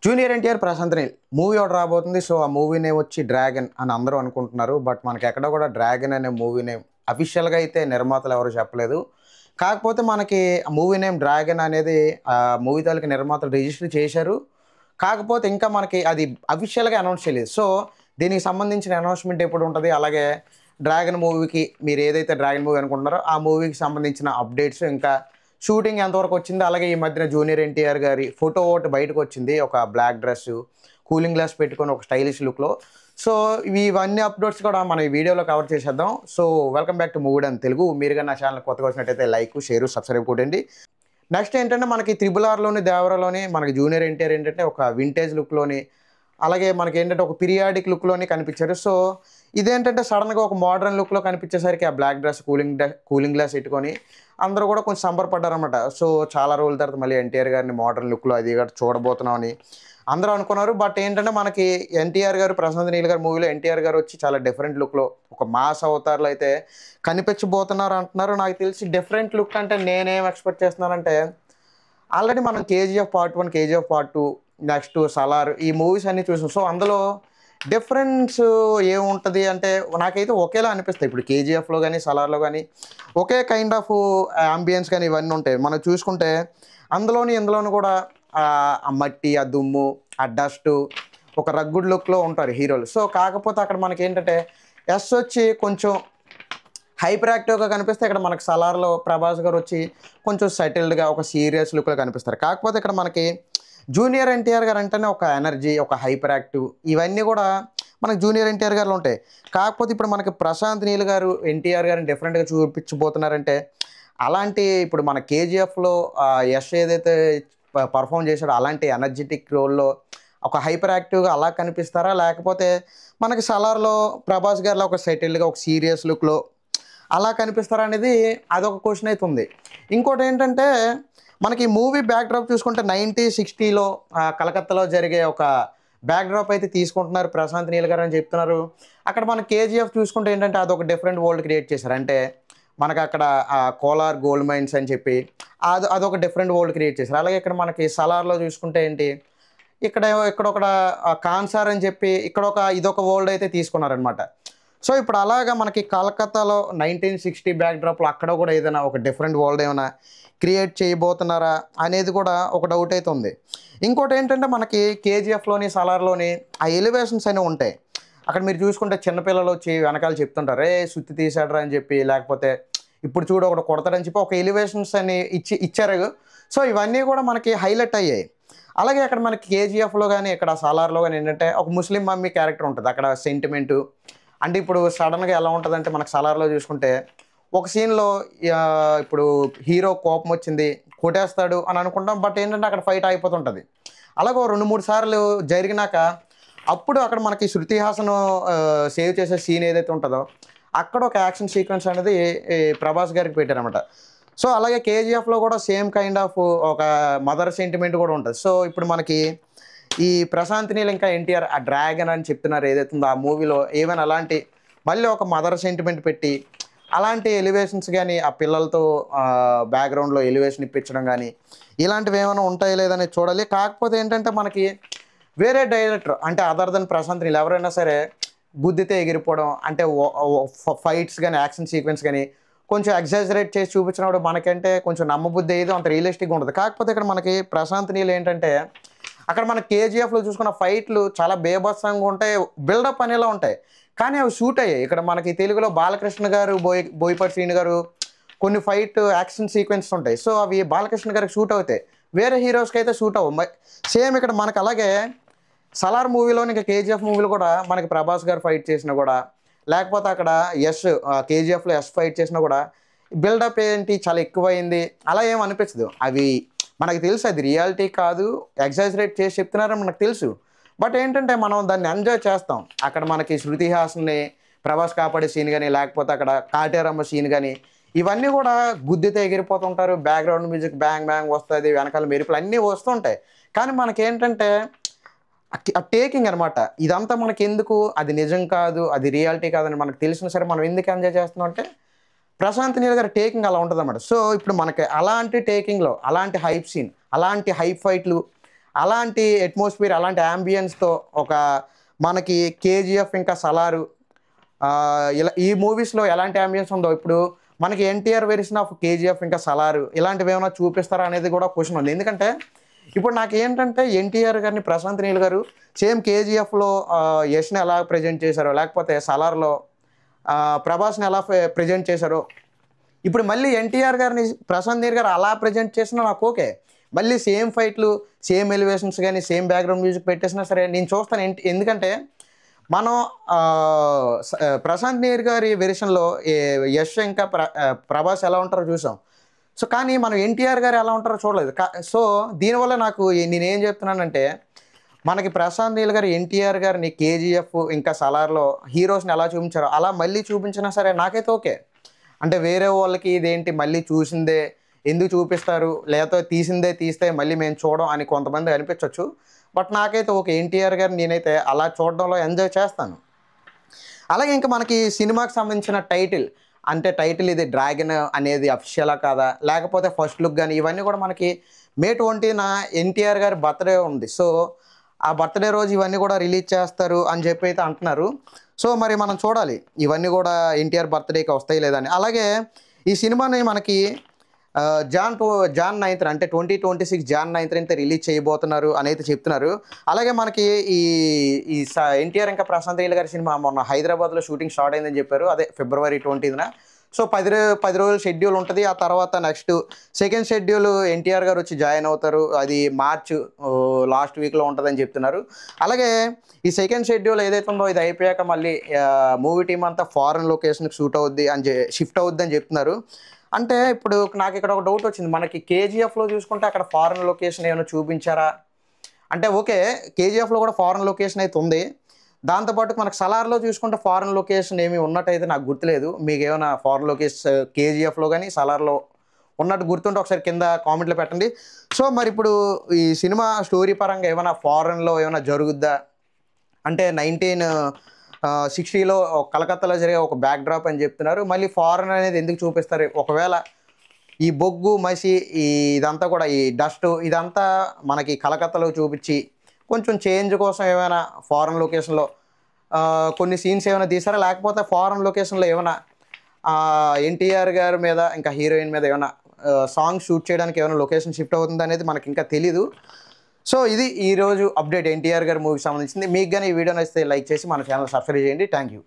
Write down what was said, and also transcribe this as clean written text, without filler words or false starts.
Junior NTR Prashanth Neel movie ఒకటి రాబోతుంది. So ఆ మూవీ నేమ్ వచ్చి డ్రాగన్ అని అందరూ అనుకుంటున్నారు. బట్ మనకి ఎక్కడ కూడా డ్రాగన్ అనే మూవీ నేమ్ అఫీషియల్గా అయితే నిర్మాతలు ఎవరు చెప్పలేదు. కాకపోతే మనకి మూవీ నేమ్ డ్రాగన్ అనేది మూవీ తాలూకు నిర్మాతలు రిజిస్టర్ చేశారు. కాకపోతే ఇంకా మనకి అది అఫీషియల్గా అనౌన్స్ చేయలేదు. సో దీనికి సంబంధించిన అనౌన్స్మెంట్ ఎప్పుడు ఉంటుంది, అలాగే డ్రాగన్ మూవీకి మీరు ఏదైతే డ్రాగన్ మూవీ అనుకుంటున్నారో ఆ మూవీకి సంబంధించిన అప్డేట్స్, ఇంకా షూటింగ్ ఎంతవరకు వచ్చింది, అలాగే ఈ మధ్యన జూనియర్ ఎన్టీఆర్ గారి ఫోటో ఒకటి బయటకు వచ్చింది, ఒక బ్లాక్ డ్రెస్ కూలింగ్ గ్లాస్ పెట్టుకొని ఒక స్టైలిష్ లుక్లో. సో ఇవన్నీ అప్డేట్స్ కూడా మనం ఈ వీడియోలో కవర్ చేసేద్దాం. So welcome back to movie done Telugu. మీరు కానీ నా ఛానల్ కొత్తగా వచ్చినట్టయితే లైక్, షేర్, సబ్స్క్రైబ్ కొట్టండి. నెక్స్ట్ ఏంటంటే మనకి త్రిబుల్ ఆర్లోని దేవరాలోని మనకి జూనియర్ ఎన్టీఆర్ ఏంటంటే ఒక వింటేజ్ లుక్లోని, అలాగే మనకి ఏంటంటే ఒక పీరియాడిక్ లుక్లోని కనిపించారు. సో ఇదేంటంటే సడన్గా ఒక మోడర్న్ లుక్లో కనిపించేసరికి ఆ బ్లాక్ డ్రెస్ కూలింగ్ గ్లాస్ పెట్టుకొని అందరూ కూడా కొంచెం సంబరపడ్డారన్నమాట. సో చాలా రోజుల తర్వాత మళ్ళీ ఎన్టీఆర్ గారిని మోడర్న్ లుక్లో అది కూడా చూడబోతున్నామని అందరూ అనుకున్నారు. బట్ ఏంటంటే మనకి ఎన్టీఆర్ గారు ప్రశాంత్ నీల్ గారి మూవీలో ఎన్టీఆర్ గారు వచ్చి చాలా డిఫరెంట్ లుక్లో ఒక మాస్ అవతార్లో అయితే కనిపించబోతున్నారు అంటున్నారు. నాకు తెలిసి డిఫరెంట్ లుక్ అంటే నేనేం ఎక్స్పెక్ట్ చేస్తున్నానంటే, ఆల్రెడీ మనం KGF part 1, KGF part 2, next Salaar ఈ మూవీస్ అన్నీ చూసాం. సో అందులో డిఫరెన్స్ ఏముంటుంది అంటే నాకైతే ఒకేలా అనిపిస్తాయి. ఇప్పుడు కేజీఎఫ్లో కానీ సలార్లో కానీ ఒకే కైండ్ ఆఫ్ అంబియన్స్ కానీ ఇవన్నీ ఉంటాయి. మనం చూసుకుంటే ఇందులోనూ కూడా ఆ మట్టి, ఆ దుమ్ము, ఆ డస్ట్, ఒక రగ్గుడ్ లుక్లో ఉంటారు హీరోలు. సో కాకపోతే అక్కడ మనకి ఏంటంటే ఎస్ వచ్చి కొంచెం హైపర్ యాక్టివ్గా కనిపిస్తే, ఇక్కడ మనకి సలార్లో ప్రభాస్ గారు వచ్చి కొంచెం సెటిల్డ్గా ఒక సీరియస్ లుక్లో కనిపిస్తారు. కాకపోతే ఇక్కడ మనకి జూనియర్ ఎన్టీఆర్ గారు అంటేనే ఒక ఎనర్జీ, ఒక హైపర్ యాక్టివ్, ఇవన్నీ కూడా మనకి జూనియర్ ఎన్టీఆర్ గారిలో ఉంటాయి. కాకపోతే ఇప్పుడు మనకి ప్రశాంత్ నీల్ గారు ఎన్టీఆర్ గారిని డిఫరెంట్గా చూపించబోతున్నారంటే, అలాంటి ఇప్పుడు మన కేజీఎఫ్లో యష్ ఏదైతే పర్ఫామ్ చేశాడో అలాంటి ఎనర్జెటిక్ రోల్లో ఒక హైపర్ యాక్టివ్గా అలా కనిపిస్తారా, లేకపోతే మనకి సలార్లో ప్రభాస్ గారిలో ఒక సెటిల్డ్గా ఒక సీరియస్ లుక్లో అలా కనిపిస్తారా అనేది అదొక క్వశ్చన్ అయితే ఉంది. ఇంకోటి ఏంటంటే మనకి మూవీ బ్యాక్డ్రాప్ చూసుకుంటే 1960లో కలకత్తాలో జరిగే ఒక బ్యాక్డ్రాప్ అయితే తీసుకుంటున్నారు ప్రశాంత్ నీల్ గారు అని చెప్తున్నారు. అక్కడ మన కేజీఎఫ్ చూసుకుంటే ఏంటంటే అదొక డిఫరెంట్ వరల్డ్ క్రియేట్ చేశారు. అంటే మనకు అక్కడ కోలార్ గోల్డ్ మైన్స్ అని చెప్పి అదొక డిఫరెంట్ వరల్డ్ క్రియేట్ చేశారు. అలాగే ఇక్కడ మనకి సలార్లో చూసుకుంటే ఏంటి, ఇక్కడ కాన్సార్ అని చెప్పి ఇదొక వరల్డ్ అయితే తీసుకున్నారనమాట. సో ఇప్పుడు అలాగా మనకి కలకత్తాలో 1960 బ్యాక్డ్రాప్లో అక్కడ కూడా ఏదైనా ఒక డిఫరెంట్ వరల్డ్ ఏమైనా క్రియేట్ చేయబోతున్నారా అనేది కూడా ఒక డౌట్ అయితే ఉంది. ఇంకోటి ఏంటంటే మనకి కేజీఎఫ్లోని సలార్లోని ఆ ఎలివేషన్స్ అనేవి ఉంటాయి. అక్కడ మీరు చూసుకుంటే చిన్నపిల్లలు వచ్చి వెనకాల చెప్తుంటారు, సుత్తి తీసాడరా అని చెప్పి, లేకపోతే ఇప్పుడు చూడు ఒకటి కొడతాడని చెప్పి ఒక ఎలివేషన్స్ అని ఇచ్చారు. సో ఇవన్నీ కూడా మనకి హైలైట్ అయ్యాయి. అలాగే అక్కడ మనకి కేజీఎఫ్లో కానీ ఇక్కడ సలార్లో కానీ ఏంటంటే ఒక ముస్లిం మమ్మీ క్యారెక్టర్ ఉంటుంది. అక్కడ సెంటిమెంటు అంటే ఇప్పుడు సడన్గా ఎలా ఉంటుందంటే మనకు సలార్లో చూసుకుంటే ఒక సీన్లో ఇప్పుడు హీరో కోపం వచ్చింది కొట్టేస్తాడు అని అనుకుంటాం. బట్ ఏంటంటే అక్కడ ఫైట్ అయిపోతుంటుంది. అలాగే 2-3 సార్లు జరిగినాక అప్పుడు అక్కడ మనకి శృతి హాసన్ సేవ్ చేసే సీన్ ఏదైతే ఉంటుందో అక్కడ ఒక యాక్షన్ సీక్వెన్స్ అనేది ప్రభాస్ గారికి పెట్టారనమాట. సో అలాగే కేజీఎఫ్లో కూడా సేమ్ కైండ్ ఆఫ్ ఒక మదర్ సెంటిమెంట్ కూడా ఉంటుంది. సో ఇప్పుడు మనకి ఈ ప్రశాంత్ నీల్ ఇంకా ఎన్టీఆర్ ఆ డ్రాగన్ అని చెప్తున్నారు ఏదైతే ఉందో ఆ మూవీలో ఏమైనా అలాంటి మళ్ళీ ఒక మదర్ సెంటిమెంట్ పెట్టి అలాంటి ఎలివేషన్స్ కానీ ఆ పిల్లలతో బ్యాక్గ్రౌండ్లో ఎలివేషన్ ఇప్పించడం కానీ ఇలాంటివి ఏమైనా ఉంటాయో లేదని చూడాలి. కాకపోతే ఏంటంటే మనకి వేరే డైరెక్టర్ అంటే అదర్ దెన్ ప్రశాంత్ నీల్ ఎవరైనా సరే గుద్దితే ఎగిరిపోవడం అంటే ఫైట్స్ కానీ యాక్షన్ సీక్వెన్స్ కానీ కొంచెం ఎగ్జాజరేట్ చేసి చూపించినప్పుడు మనకంటే కొంచెం నమ్మబుద్ధి ఏదో అంత రియలిస్టిక్గా ఉంటుంది. కాకపోతే ఇక్కడ మనకి ప్రశాంత్ నీల్ ఏంటంటే అక్కడ మన కేజీఎఫ్లో చూసుకున్న ఫైట్లు చాలా బేభత్సంగా ఉంటాయి, బిల్డప్ అనేలా ఉంటాయి, కానీ అవి షూట్ అయ్యాయి. ఇక్కడ మనకి తెలుగులో బాలకృష్ణ గారు, బోయపాటి శ్రీను గారు కొన్ని ఫైట్ యాక్షన్ సీక్వెన్స్ ఉంటాయి. సో అవి బాలకృష్ణ గారికి షూట్ అవుతాయి, వేరే హీరోస్కి అయితే షూట్ అవ్వవు. సేమ్ ఇక్కడ మనకు అలాగే సలార్ మూవీలో ఇంకా కేజీఎఫ్ మూవీలో కూడా మనకి ప్రభాస్ గారు ఫైట్ చేసినా కూడా, లేకపోతే అక్కడ కేజీఎఫ్లో యష్ ఫైట్ చేసినా కూడా బిల్డప్ ఏంటి చాలా ఎక్కువైంది అలా ఏం అనిపించదు. అవి మనకు తెలుసు అది రియాలిటీ కాదు, ఎగ్జాజరేట్ చేసి చెప్తున్నారని మనకు తెలుసు. బట్ ఏంటంటే మనం దాన్ని ఎంజాయ్ చేస్తాం. అక్కడ మనకి శృతి హాసన్ని ప్రభాస్ కాపాడే సీన్ కానీ, లేకపోతే అక్కడ కాటేరమ్మ సీన్ కానీ ఇవన్నీ కూడా గుద్దితే ఎగిరిపోతుంటారు, బ్యాక్గ్రౌండ్ మ్యూజిక్ బ్యాంగ్ బ్యాంగ్ వస్తుంది, వెనకాల మెరుపులు అన్నీ వస్తుంటాయి. కానీ మనకేంటంటే ఆ టేకింగ్ అనమాట, ఇదంతా మనకి ఎందుకు, అది నిజం కాదు, అది రియాలిటీ కాదని మనకు తెలిసినా సరే మనం ఎందుకు ఎంజాయ్ చేస్తున్నాం అంటే ప్రశాంత్ నీల్ గారి టేకింగ్ అలా ఉంటుంది అన్నమాట. సో ఇప్పుడు మనకి అలాంటి టేకింగ్లో అలాంటి హైప్ సీన్, అలాంటి హైప్ ఫైట్లు, అలాంటి అట్మాస్ఫియర్, అలాంటి యాంబియన్స్తో ఒక మనకి కేజీఎఫ్ ఇంకా సలారు ఇలా ఈ మూవీస్లో ఎలాంటి యాంబియన్స్ ఉందో ఇప్పుడు మనకి ఎన్టీఆర్ వెర్షన్ ఆఫ్ కేజీఎఫ్ ఇంకా సలారు ఇలాంటివి ఏమైనా చూపిస్తారా అనేది కూడా క్వశ్చన్ ఉంది. ఎందుకంటే ఇప్పుడు నాకు ఏంటంటే ఎన్టీఆర్ గారిని ప్రశాంత్ నీల్ గారు సేమ్ కేజీఎఫ్లో యష్ని ఎలా ప్రజెంట్ చేశారో, లేకపోతే సలార్లో ప్రభాస్ని ఎలా ప్రజెంట్ చేశారో, ఇప్పుడు మళ్ళీ ఎన్టీఆర్ గారిని ప్రశాంత్ నీల్ గారు అలా ప్రజెంట్ చేసినా నాకు ఓకే. మళ్ళీ సేమ్ ఫైట్లు, సేమ్ ఎలివేషన్స్ కానీ, సేమ్ బ్యాక్గ్రౌండ్ మ్యూజిక్ పెట్టేసినా సరే నేను చూస్తాను. ఎందుకంటే మనం ప్రశాంత్ నీల్ గారి వెర్షన్లో యష్ ఇంకా ప్రభాస్ ఎలా ఉంటారో చూసాం. సో కానీ మనం ఎన్టీఆర్ గారు ఎలా ఉంటారో చూడలేదు. సో దీనివల్ల నాకు నేనేం చెప్తున్నానంటే మనకి ప్రశాంత్ నీల్ గారు ఎన్టీఆర్ గారిని కేజీఎఫ్ ఇంకా సలార్లో హీరోస్ని ఎలా చూపించారో అలా మళ్ళీ చూపించినా సరే నాకైతే ఓకే. అంటే వేరే వాళ్ళకి ఇదేంటి మళ్ళీ చూసిందే ఎందుకు చూపిస్తారు, లేకపోతే తీసిందే తీస్తే మళ్ళీ మేము చూడం అని కొంతమంది అనిపించవచ్చు. బట్ నాకైతే ఓకే, ఎన్టీఆర్ గారు నేనైతే అలా చూడడంలో ఎంజాయ్ చేస్తాను. అలాగే ఇంకా మనకి సినిమాకి సంబంధించిన టైటిల్, అంటే టైటిల్ ఇది డ్రాగన్ అనేది అఫిషియలా కాదా, లేకపోతే ఫస్ట్ లుక్ కానీ ఇవన్నీ కూడా మనకి మే 20న ఎన్టీఆర్ గారి బర్త్డే ఉంది. సో ఆ బర్త్డే రోజు ఇవన్నీ కూడా రిలీజ్ చేస్తారు అని చెప్పి అయితే అంటున్నారు. సో మరి మనం చూడాలి ఇవన్నీ కూడా ఎన్టీఆర్ బర్త్డేకి వస్తాయి లేదని. అలాగే ఈ సినిమాని మనకి జాన్ 9th అంటే 2026 జాన్ 9th రిలీజ్ చేయబోతున్నారు అని అయితే చెప్తున్నారు. అలాగే మనకి ఈ ఈ ఎన్టీఆర్ ఇంకా ప్రశాంత్ నీల్ గారి సినిమా మొన్న హైదరాబాద్లో షూటింగ్ స్టార్ట్ అయిందని చెప్పారు. అదే ఫిబ్రవరి 20న. సో 10 రోజుల షెడ్యూల్ ఉంటుంది. ఆ తర్వాత నెక్స్ట్ సెకండ్ షెడ్యూల్ ఎన్టీఆర్ గారు వచ్చి జాయిన్ అవుతారు. అది మార్చ్ లాస్ట్ వీక్లో ఉంటుందని చెప్తున్నారు. అలాగే ఈ సెకండ్ షెడ్యూల్ ఏదైతే ఉందో ఇది అయిపోయాక మళ్ళీ మూవీ టీం అంతా ఫారెన్ లొకేషన్కి షిఫ్ట్ అవుద్ది అని చెప్తున్నారు. అంటే ఇప్పుడు నాకు ఇక్కడ ఒక డౌట్ వచ్చింది. మనకి కేజీఎఫ్లో చూసుకుంటే అక్కడ ఫారెన్ లొకేషన్ ఏమైనా చూపించారా అంటే ఓకే, కేజీఎఫ్లో కూడా ఫారెన్ లొకేషన్ అయితే ఉంది. దాంతోపాటు మనకు సలార్లో చూసుకుంటే ఫారెన్ లొకేషన్ ఏమి ఉన్నట్టయితే నాకు గుర్తులేదు. మీకు ఏమైనా ఫారెన్ లొకేషన్ కేజీఎఫ్లో కానీ సలార్లో ఉన్నట్టు గుర్తుంటే ఒకసారి కింద కామెంట్లో పెట్టండి. సో మరి ఇప్పుడు ఈ సినిమా స్టోరీ పరంగా ఏమైనా ఫారెన్లో ఏమైనా జరుగుద్దా అంటే 1960లో కలకత్తాలో జరిగే ఒక బ్యాక్ డ్రాప్ అని చెప్తున్నారు. మళ్ళీ ఫారెన్ అనేది ఎందుకు చూపిస్తారు, ఒకవేళ ఈ బొగ్గు మసి ఇదంతా కూడా ఈ డస్ట్ ఇదంతా మనకి కలకత్తాలో చూపించి కొంచెం చేంజ్ కోసం ఏమైనా ఫారెన్ లొకేషన్లో కొన్ని సీన్స్ ఏమైనా తీసారా, లేకపోతే ఫారెన్ లొకేషన్లో ఏమైనా ఎన్టీఆర్ గారి మీద ఇంకా హీరోయిన్ మీద ఏమైనా సాంగ్ షూట్ చేయడానికి ఏమైనా లొకేషన్ షిఫ్ట్ అవుతుంది అనేది మనకి ఇంకా తెలీదు. సో ఇది ఈరోజు అప్డేట్ ఎన్టీఆర్ గారి మూవీకి సంబంధించింది. మీకు కానీ ఈ వీడియో నచ్చితే లైక్ చేసి మన ఛానల్ సబ్స్క్రైబ్ చేయండి. Thank you.